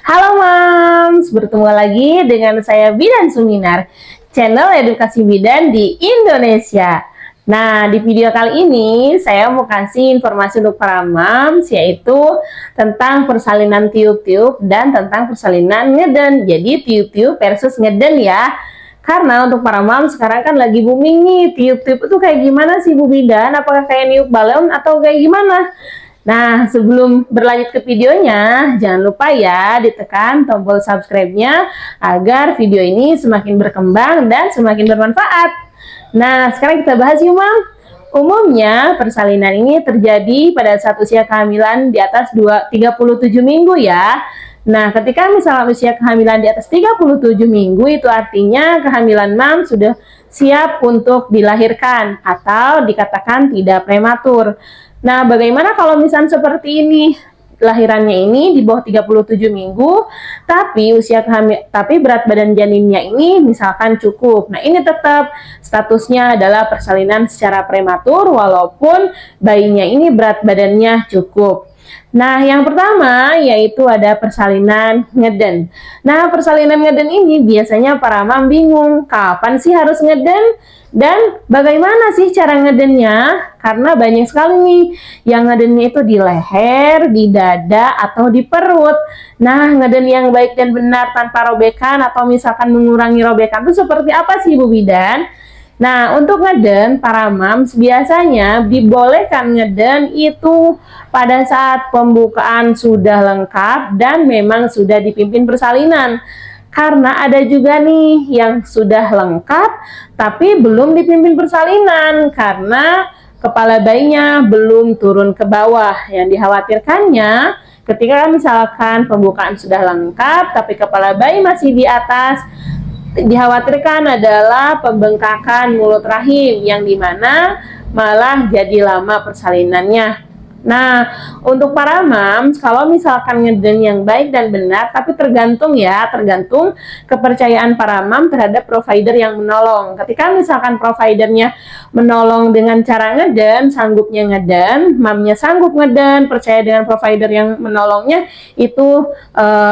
Halo Mams, bertemu lagi dengan saya Bidan Suminar, channel edukasi bidan di Indonesia. Nah, di video kali ini saya mau kasih informasi untuk para Mams, yaitu tentang persalinan tiup-tiup dan tentang persalinan ngeden. Jadi tiup-tiup versus ngeden ya. Karena untuk para Mams sekarang kan lagi booming nih, tiup-tiup itu kayak gimana sih Bu Bidan? Apakah kayak niup balon atau kayak gimana? Nah, sebelum berlanjut ke videonya, jangan lupa ya ditekan tombol subscribe-nya agar video ini semakin berkembang dan semakin bermanfaat. Nah, sekarang kita bahas yuk, Mam. Umumnya, persalinan ini terjadi pada saat usia kehamilan di atas 37 minggu ya. Nah, ketika misalnya usia kehamilan di atas 37 minggu, itu artinya kehamilan Mam sudah siap untuk dilahirkan atau dikatakan tidak prematur. Nah, bagaimana kalau misalnya seperti ini? Lahirannya ini di bawah 37 minggu, tapi berat badan janinnya ini misalkan cukup. Nah, ini tetap statusnya adalah persalinan secara prematur walaupun bayinya ini berat badannya cukup. Nah, yang pertama yaitu ada persalinan ngeden. Nah, persalinan ngeden ini biasanya para mam bingung, kapan sih harus ngeden? Dan bagaimana sih cara ngedennya? Karena banyak sekali nih yang ngedennya itu di leher, di dada, atau di perut. Nah, ngeden yang baik dan benar tanpa robekan atau misalkan mengurangi robekan itu seperti apa sih Bu Bidan? Nah, untuk ngeden, para mams biasanya dibolehkan ngeden itu pada saat pembukaan sudah lengkap dan memang sudah dipimpin persalinan. Karena ada juga nih yang sudah lengkap tapi belum dipimpin persalinan karena kepala bayinya belum turun ke bawah. Yang dikhawatirkannya ketika misalkan pembukaan sudah lengkap tapi kepala bayi masih di atas, dikhawatirkan adalah pembengkakan mulut rahim yang dimana malah jadi lama persalinannya. Nah, untuk para mams, kalau misalkan ngeden yang baik dan benar, tapi tergantung kepercayaan para mam terhadap provider yang menolong. Ketika misalkan providernya menolong dengan cara ngeden, sanggupnya ngeden, mamnya sanggup ngeden, percaya dengan provider yang menolongnya, itu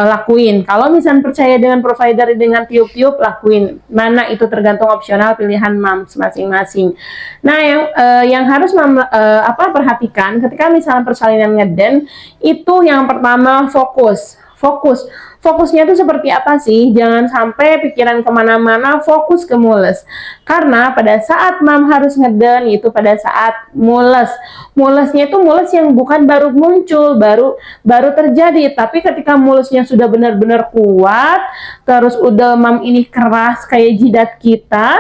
lakuin. Kalau misalkan percaya dengan provider dengan tiup-tiup, lakuin. Mana itu tergantung opsional pilihan mams masing-masing. Nah, yang harus perhatikan ketika misalnya persalinan ngeden itu yang pertama fokusnya itu seperti apa sih? Jangan sampai pikiran kemana-mana, fokus ke mules. Karena pada saat mam harus ngeden itu pada saat mulesnya itu mules yang bukan baru muncul, baru terjadi, tapi ketika mulesnya sudah benar-benar kuat, terus udah mam ini keras kayak jidat kita,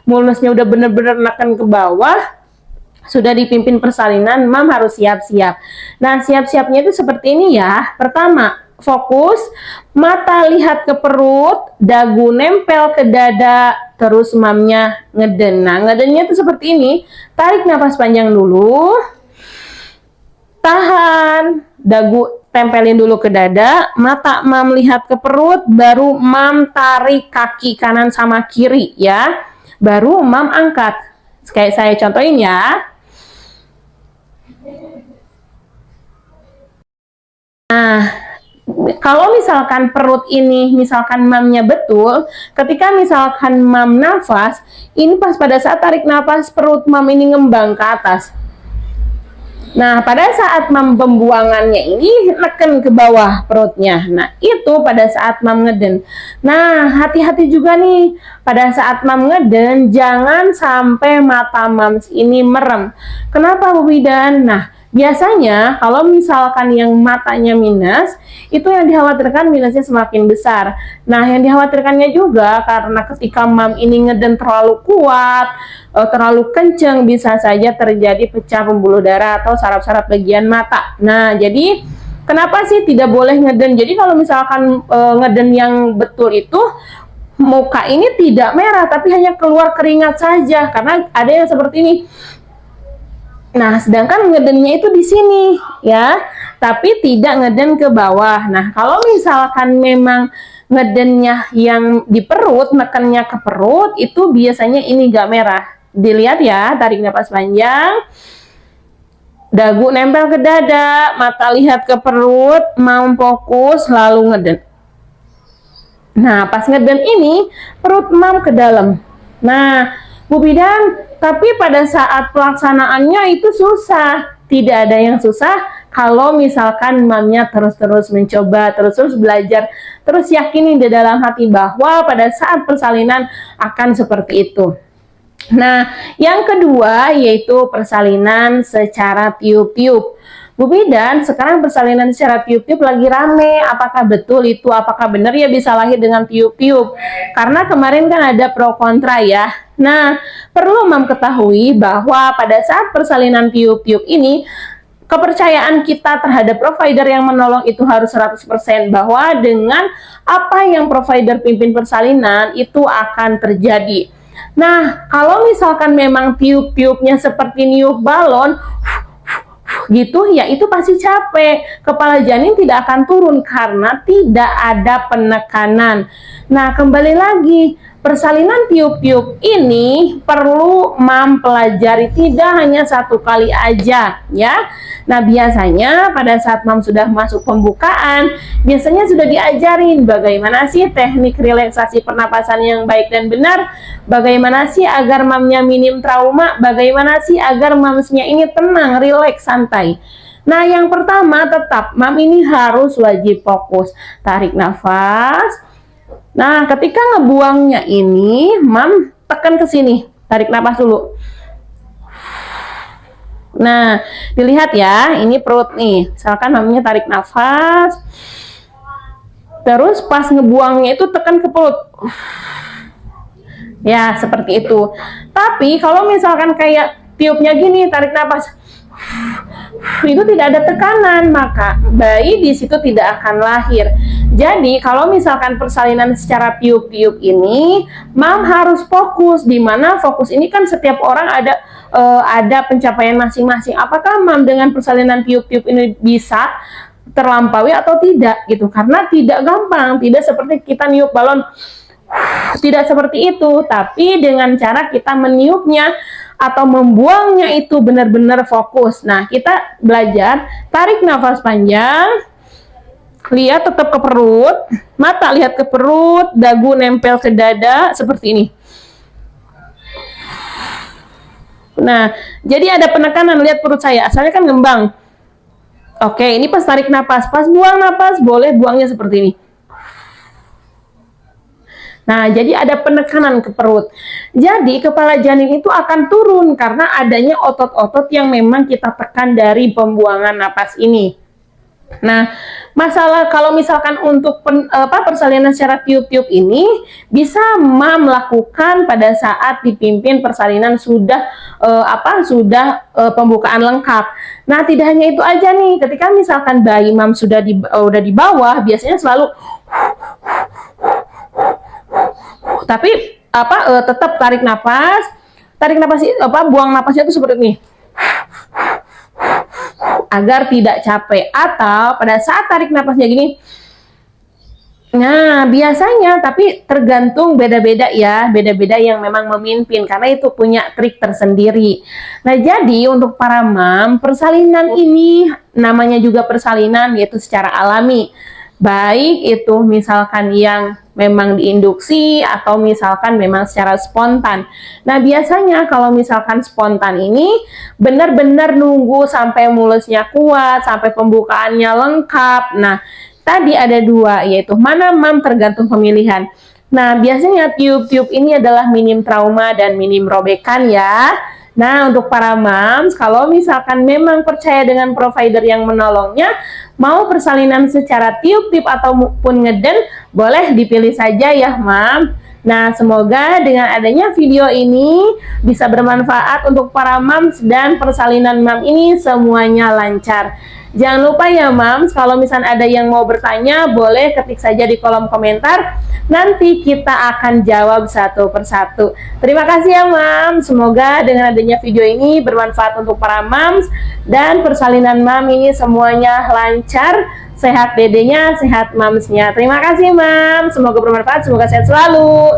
mulesnya udah benar-benar neken ke bawah, sudah dipimpin persalinan, mam harus siap-siap. Nah, siap-siapnya itu seperti ini ya. Pertama, fokus, mata lihat ke perut, dagu nempel ke dada, terus mamnya ngeden. Nah, ngedennya itu seperti ini. Tarik nafas panjang dulu. Tahan, dagu tempelin dulu ke dada, mata mam lihat ke perut, baru mam tarik kaki kanan sama kiri ya. Baru mam angkat. Kayak saya contohin ya. Nah, kalau misalkan perut ini, misalkan mamnya betul, ketika misalkan mam nafas, ini pas pada saat tarik nafas, perut mam ini ngembang ke atas. Nah, pada saat mam pembuangannya ini neken ke bawah perutnya. Nah, itu pada saat mam ngeden. Nah, hati-hati juga nih. Pada saat mam ngeden, jangan sampai mata mams ini merem. Kenapa, Bu Bidan? Nah, biasanya kalau misalkan yang matanya minus, itu yang dikhawatirkan minusnya semakin besar. Nah, yang dikhawatirkannya juga karena ketika mam ini ngeden terlalu kuat, terlalu kenceng, bisa saja terjadi pecah pembuluh darah atau saraf-saraf bagian mata. Nah, jadi kenapa sih tidak boleh ngeden? Jadi kalau misalkan ngeden yang betul itu, muka ini tidak merah tapi hanya keluar keringat saja, karena ada yang seperti ini. Nah, sedangkan ngedennya itu di sini ya, tapi tidak ngeden ke bawah. Nah, kalau misalkan memang ngedennya yang di perut, nekennya ke perut, itu biasanya ini gak merah. Dilihat ya, tarik nafas panjang, dagu nempel ke dada, mata lihat ke perut, mau fokus, lalu ngeden. Nah, pas ngeden ini perut mam ke dalam. Nah, Bu Bidan, tapi pada saat pelaksanaannya itu susah. Tidak ada yang susah kalau misalkan mamnya terus-terus mencoba, terus-terus belajar, terus yakini di dalam hati bahwa pada saat persalinan akan seperti itu. Nah, yang kedua yaitu persalinan secara tiup-tiup. Bu Bidan, sekarang persalinan secara tiup-tiup lagi rame. Apakah betul itu? Apakah benar ya bisa lahir dengan tiup-tiup? Karena kemarin kan ada pro kontra ya. Nah, perlu Mam ketahui bahwa pada saat persalinan tiup-tiup ini, kepercayaan kita terhadap provider yang menolong itu harus 100%, bahwa dengan apa yang provider pimpin persalinan itu akan terjadi. Nah, kalau misalkan memang tiup-tiupnya seperti niup balon gitu, ya itu pasti capek. Kepala janin tidak akan turun karena tidak ada penekanan. Nah, kembali lagi, persalinan tiup-tiup ini perlu Mam pelajari, tidak hanya satu kali aja ya. Nah, biasanya pada saat Mam sudah masuk pembukaan, biasanya sudah diajarin bagaimana sih teknik relaksasi pernapasan yang baik dan benar, bagaimana sih agar mamnya minim trauma, bagaimana sih agar mamsnya ini tenang, rileks, santai. Nah, yang pertama tetap mam ini harus wajib fokus, tarik nafas. Nah, ketika ngebuangnya ini, mam tekan ke sini, tarik nafas dulu. Nah, dilihat ya, ini perut nih. Misalkan mamanya tarik nafas. Terus pas ngebuangnya itu tekan ke perut. Ya, seperti itu. Tapi kalau misalkan kayak tiupnya gini, tarik nafas, itu tidak ada tekanan, maka bayi di situ tidak akan lahir. Jadi kalau misalkan persalinan secara tiup-tiup ini, mam harus fokus. Di mana fokus ini kan setiap orang ada pencapaian masing-masing. Apakah mam dengan persalinan tiup-tiup ini bisa terlampaui atau tidak gitu? Karena tidak gampang, tidak seperti kita niup balon, tidak seperti itu. Tapi dengan cara kita meniupnya atau membuangnya itu benar-benar fokus. Nah, kita belajar tarik nafas panjang, lihat tetap ke perut, mata lihat ke perut, dagu nempel ke dada seperti ini. Nah, jadi ada penekanan, lihat perut saya, asalnya kan ngembang. Oke, ini pas tarik nafas, pas buang nafas boleh buangnya seperti ini. Nah, jadi ada penekanan ke perut. Jadi kepala janin itu akan turun karena adanya otot-otot yang memang kita tekan dari pembuangan napas ini. Nah, masalah kalau misalkan untuk persalinan secara tiup-tiup ini bisa mam lakukan pada saat dipimpin persalinan sudah pembukaan lengkap. Nah, tidak hanya itu aja nih, ketika misalkan bayi mam sudah di bawah, biasanya selalu tapi tetap tarik napas buang napasnya itu seperti ini agar tidak capek. Atau pada saat tarik napasnya gini, nah biasanya, tapi tergantung beda-beda ya, beda-beda yang memang memimpin karena itu punya trik tersendiri. Nah, jadi untuk para mam, persalinan ini namanya juga persalinan, yaitu secara alami. Baik itu misalkan yang memang diinduksi atau misalkan memang secara spontan. Nah, biasanya kalau misalkan spontan ini benar-benar nunggu sampai mulusnya kuat, sampai pembukaannya lengkap. Nah, tadi ada dua, yaitu mana mam tergantung pemilihan. Nah, biasanya tiup-tiup ini adalah minim trauma dan minim robekan ya. Nah, untuk para mams, kalau misalkan memang percaya dengan provider yang menolongnya, mau persalinan secara tiup-tiup ataupun ngeden, boleh dipilih saja ya, mam. Nah, semoga dengan adanya video ini bisa bermanfaat untuk para mams dan persalinan mam ini semuanya lancar. Jangan lupa ya mams, kalau misalnya ada yang mau bertanya, boleh ketik saja di kolom komentar. Nanti kita akan jawab satu persatu. Terima kasih ya mams. Semoga dengan adanya video ini bermanfaat untuk para mams dan persalinan mam ini semuanya lancar. Sehat dedenya, sehat mamsnya. Terima kasih mam. Semoga bermanfaat, semoga sehat selalu.